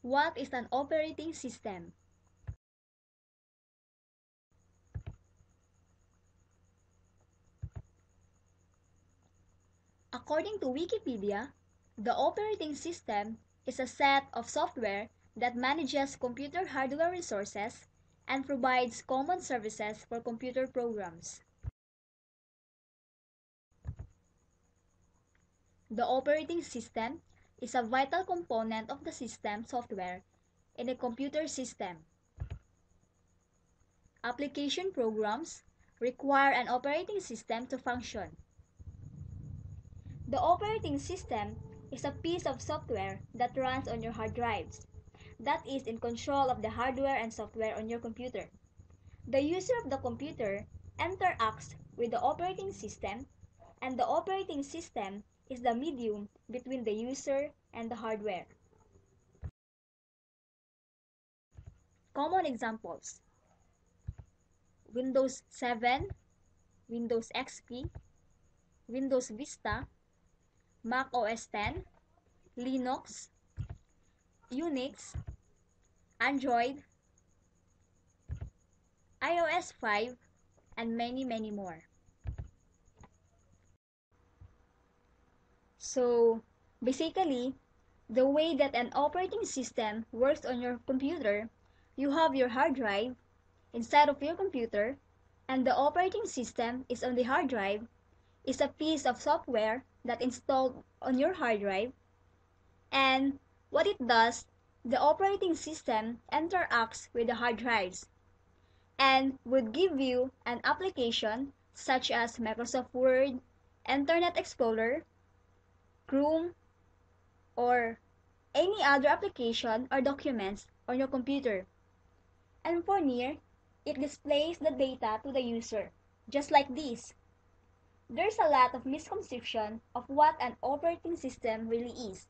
What is an operating system? According to Wikipedia, the operating system is a set of software that manages computer hardware resources and provides common services for computer programs. The operating system is a vital component of the system software in a computer system. Application programs require an operating system to function. The operating system is a piece of software that runs on your hard drives, that is in control of the hardware and software on your computer. The user of the computer interacts with the operating system, and the operating system is the medium between the user and the hardware. Common examples: Windows 7, Windows XP, Windows Vista, Mac OS X, Linux, Unix, Android, iOS 5, and many more. So, basically, the way that an operating system works on your computer, you have your hard drive inside of your computer, and the operating system is on the hard drive, is a piece of software that installed on your hard drive, and what it does, the operating system interacts with the hard drives and would give you an application such as Microsoft Word, Internet Explorer, Chrome, or any other application or documents on your computer. And for near, it displays the data to the user, just like this. There's a lot of misconception of what an operating system really is.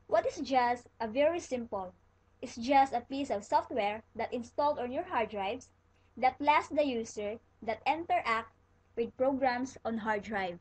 What is just a very simple. It's just a piece of software that installed on your hard drives that lets the user that interact with programs on hard drive.